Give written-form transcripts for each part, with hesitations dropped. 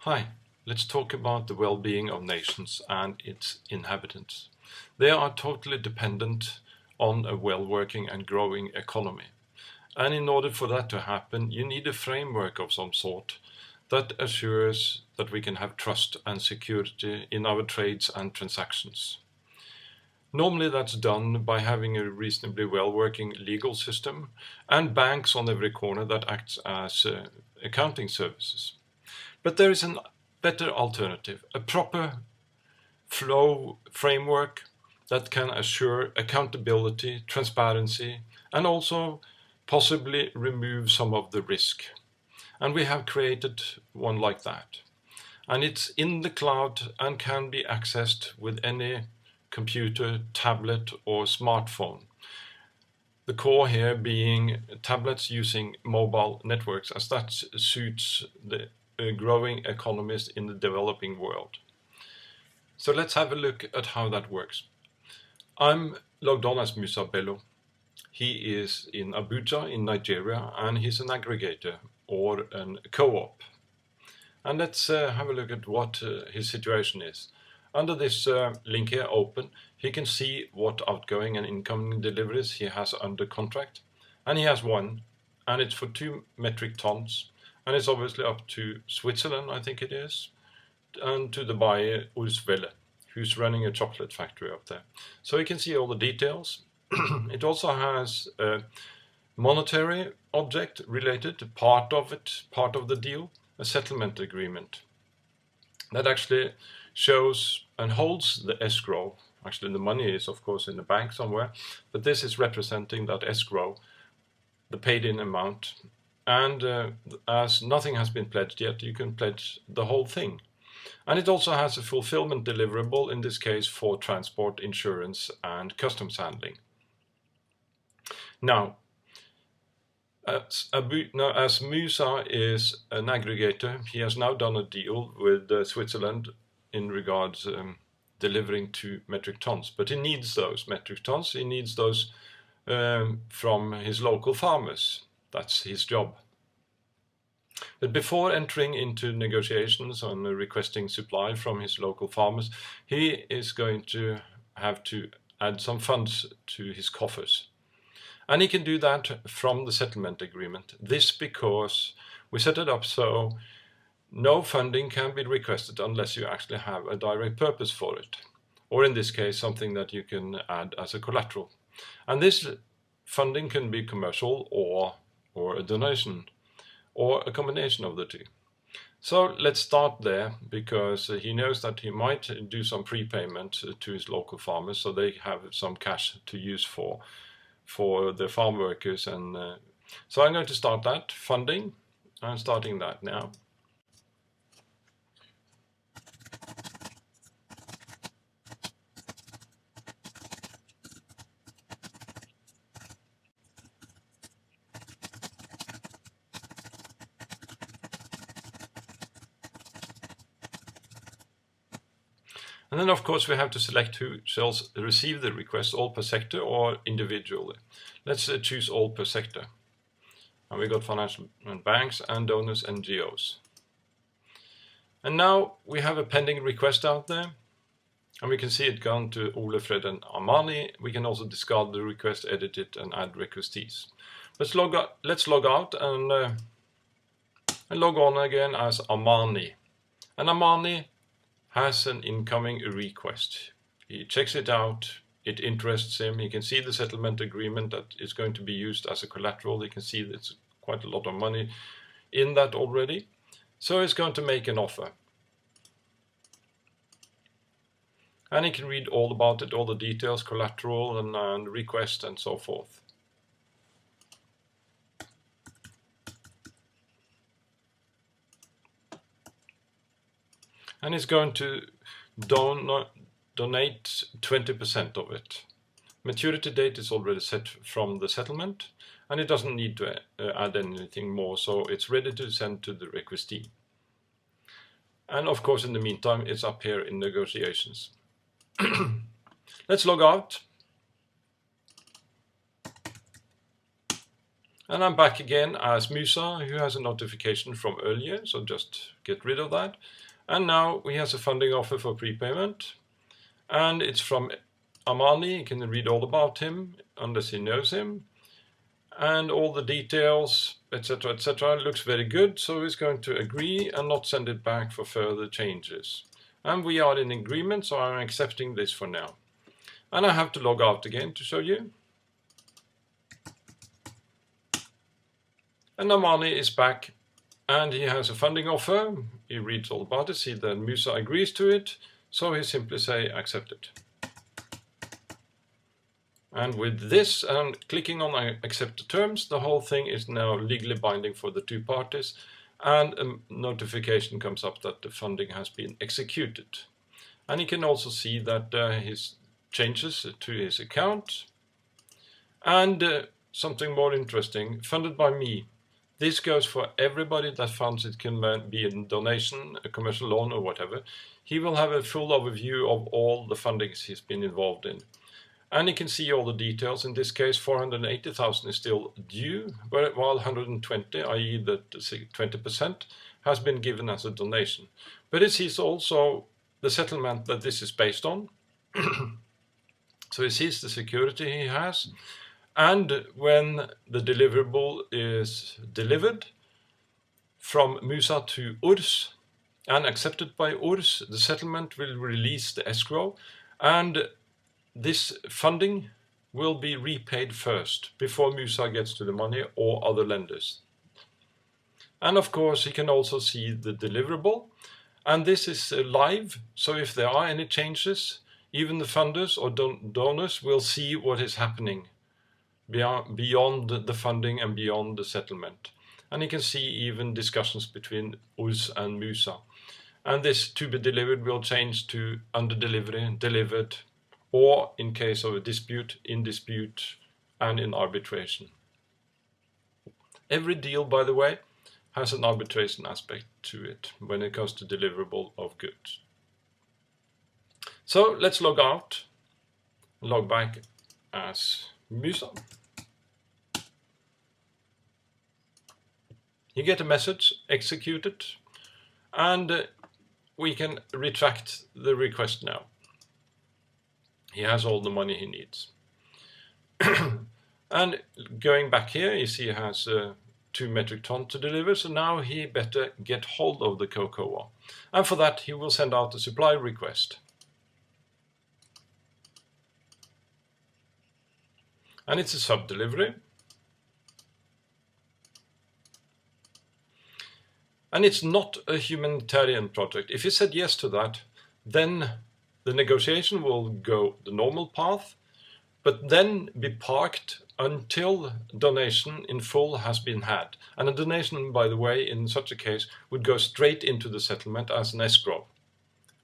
Hi, let's talk about the well-being of nations and its inhabitants. They are totally dependent on a well-working and growing economy. And in order for that to happen, you need a framework of some sort that assures that we can have trust and security in our trades and transactions. Normally that's done by having a reasonably well-working legal system and banks on every corner that acts as accounting services. But there is a better alternative, a proper flow framework that can assure accountability, transparency, and also possibly remove some of the risk. And we have created one like that. And it's in the cloud and can be accessed with any computer, tablet, or smartphone. The core here being tablets using mobile networks, as that suits the growing economies in the developing world. So let's have a look at how that works. I'm logged on as Musa Bello. He is in Abuja in Nigeria, and he's an aggregator or a co-op. And let's have a look at what his situation is. Under this link here, open, he can see what outgoing and incoming deliveries he has under contract. And he has one, and it's for 2 metric tons. And it's obviously up to Switzerland, I think it is, and to the buyer Urswelle, who's running a chocolate factory up there. So you can see all the details. It also has a monetary object related to part of the deal, a settlement agreement that actually shows and holds the escrow. Actually, the money is, of course, in the bank somewhere, but this is representing that escrow, the paid-in amount. And as nothing has been pledged yet, you can pledge the whole thing. And it also has a fulfillment deliverable, in this case for transport, insurance, and customs handling. Now, as Musa is an aggregator, he has now done a deal with Switzerland in regards delivering 2 metric tons. But he needs those metric tons. He needs those from his local farmers. That's his job. But before entering into negotiations on requesting supply from his local farmers, he is going to have to add some funds to his coffers. And he can do that from the settlement agreement. This because we set it up so no funding can be requested unless you actually have a direct purpose for it. Or in this case, something that you can add as a collateral. And this funding can be commercial or a donation, or a combination of the two. So let's start there, because he knows that he might do some prepayment to his local farmers, so they have some cash to use for the farm workers. And so I'm going to start that funding. I'm starting that now. And then, of course, we have to select who shall receive the request, all per sector or individually. Let's choose all per sector. And we got financial banks and donors, NGOs. And now we have a pending request out there. And we can see it gone to Ole, Fred and Armani. We can also discard the request, edit it, and add requestees. Let's log out and log on again as Armani. And Armani has an incoming request. He checks it out, it interests him, he can see the settlement agreement that is going to be used as a collateral. He can see there's quite a lot of money in that already. So he's going to make an offer. And he can read all about it, all the details, collateral and request and so forth. And he's going to donate 20% of it. Maturity date is already set from the settlement, and it doesn't need to add anything more, so it's ready to send to the requestee. And of course, in the meantime, it's up here in negotiations. Let's log out. And I'm back again as Musa, who has a notification from earlier, so just get rid of that. And now he has a funding offer for prepayment, and it's from Amani. You can read all about him, unless he knows him. And all the details, etc., looks very good, so he's going to agree and not send it back for further changes. And we are in agreement, so I'm accepting this for now. And I have to log out again to show you. And Amani is back, and he has a funding offer. He reads all about it, see that Musa agrees to it, so he simply say accept it. And with this and clicking on accept the terms, the whole thing is now legally binding for the two parties, and a notification comes up that the funding has been executed. And you can also see that his changes to his account. And something more interesting, funded by me. This goes for everybody that funds. It can be a donation, a commercial loan, or whatever. He will have a full overview of all the fundings he's been involved in. And you can see all the details. In this case, 480,000 is still due, while 120, i.e. the 20%, has been given as a donation. But it sees also the settlement that this is based on. So he sees the security he has. And when the deliverable is delivered from Musa to URS and accepted by URS, the settlement will release the escrow, and this funding will be repaid first before Musa gets to the money or other lenders. And of course, he can also see the deliverable, and this is live, so if there are any changes, even the funders or donors will see what is happening beyond the funding and beyond the settlement. And you can see even discussions between URS and Musa. And this to be delivered will change to under delivery, delivered, or in case of a dispute, in dispute, and in arbitration. Every deal, by the way, has an arbitration aspect to it when it comes to deliverable of goods. So let's log out, log back as Musa. You get a message, execute it, and we can retract the request now. He has all the money he needs. And going back here, you see he has 2 metric tons to deliver, so now he better get hold of the cocoa. And for that, he will send out a supply request. And it's a sub-delivery. And it's not a humanitarian project. If he said yes to that, then the negotiation will go the normal path, but then be parked until donation in full has been had. And a donation, by the way, in such a case, would go straight into the settlement as an escrow,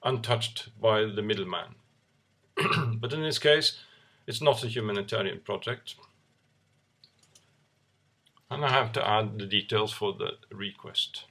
untouched by the middleman. But in this case, it's not a humanitarian project. And I have to add the details for the request.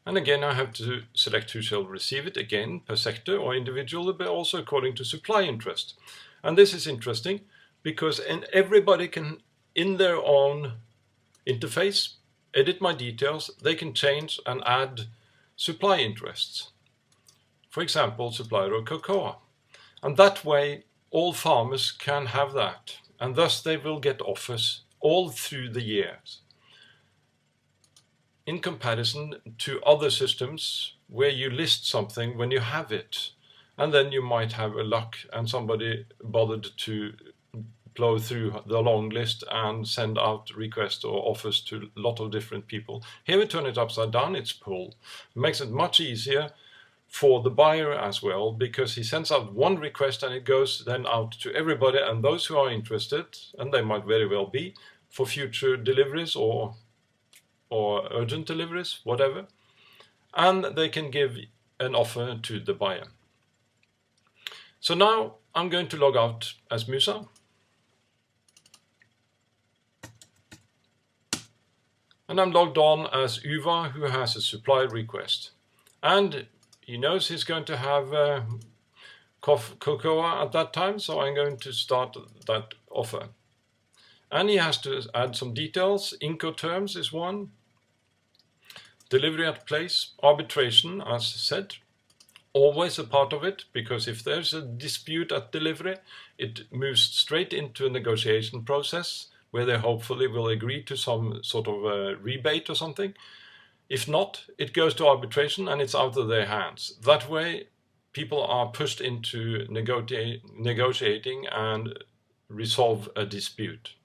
And again, I have to select who shall receive it, again, per sector or individually, but also according to supply interest. And this is interesting because everybody can, in their own interface, edit my details. They can change and add supply interests. For example, supplier of cocoa. And that way, all farmers can have that. And thus they will get offers all through the years. In comparison to other systems where you list something when you have it, and then you might have a luck and somebody bothered to plow through the long list and send out requests or offers to a lot of different people. Here we turn it upside down, it's pull. It makes it much easier for the buyer as well, because he sends out one request and it goes then out to everybody, and those who are interested, and they might very well be, for future deliveries or urgent deliveries, whatever, and they can give an offer to the buyer. So now I'm going to log out as Musa. And I'm logged on as Uva, who has a supply request. And he knows he's going to have cocoa at that time, so I'm going to start that offer. And he has to add some details. Incoterms is one. Delivery at place, arbitration, as said, always a part of it, because if there's a dispute at delivery, it moves straight into a negotiation process where they hopefully will agree to some sort of a rebate or something. If not, it goes to arbitration and it's out of their hands. That way, people are pushed into negotiating and resolve a dispute.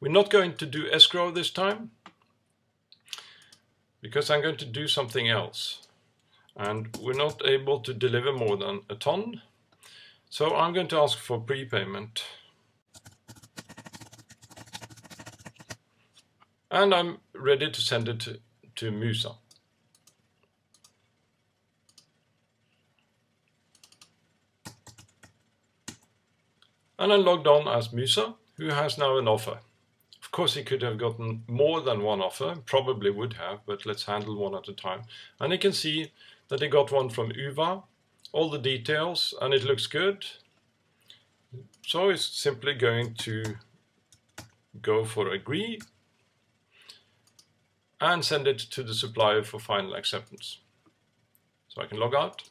We're not going to do escrow this time, because I'm going to do something else. And we're not able to deliver more than a ton. So I'm going to ask for prepayment. And I'm ready to send it to Musa. And I'm logged on as Musa, who has now an offer. Of course, he could have gotten more than one offer, probably would have, but let's handle one at a time. And you can see that he got one from UVA, all the details, and it looks good. So it's simply going to go for agree and send it to the supplier for final acceptance. So I can log out.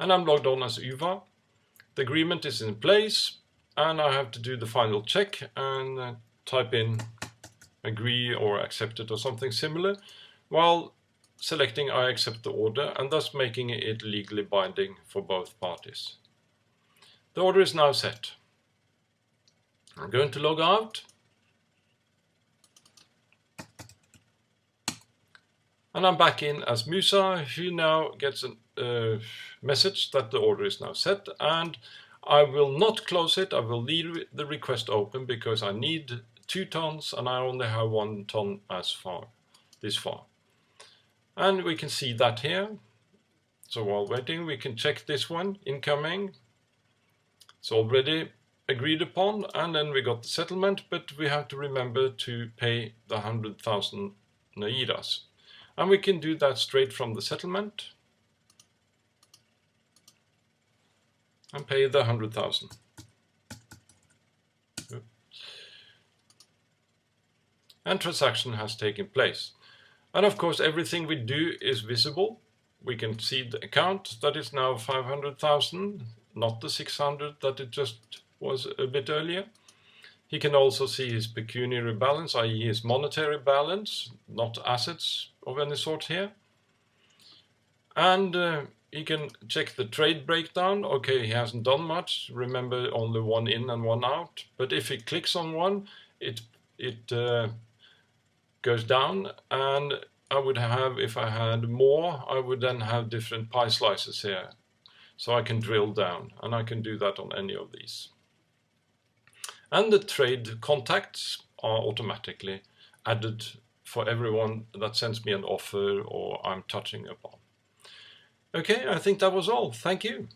And I'm logged on as UVA. The agreement is in place, and I have to do the final check and type in agree or accept it or something similar, while selecting I accept the order, and thus making it legally binding for both parties. The order is now set. I'm going to log out. And I'm back in as Musa, who now gets a message that the order is now set, and I will not close it. I will leave the request open because I need 2 tons and I only have 1 ton this far. And we can see that here. So while waiting, we can check this one, incoming. It's already agreed upon, and then we got the settlement, but we have to remember to pay the 100,000 Nairas. And we can do that straight from the settlement and pay the 100,000. And transaction has taken place. And of course, everything we do is visible. We can see the account that is now 500,000, not the 600 that it just was a bit earlier. He can also see his pecuniary balance, i.e. his monetary balance, not assets of any sort here. And he can check the trade breakdown. Okay, he hasn't done much. Remember, only 1 in and 1 out. But if he clicks on one, it goes down. And I would have, if I had more, I would then have different pie slices here. So I can drill down, and I can do that on any of these. And the trade contacts are automatically added for everyone that sends me an offer or I'm touching upon. Okay, I think that was all. Thank you.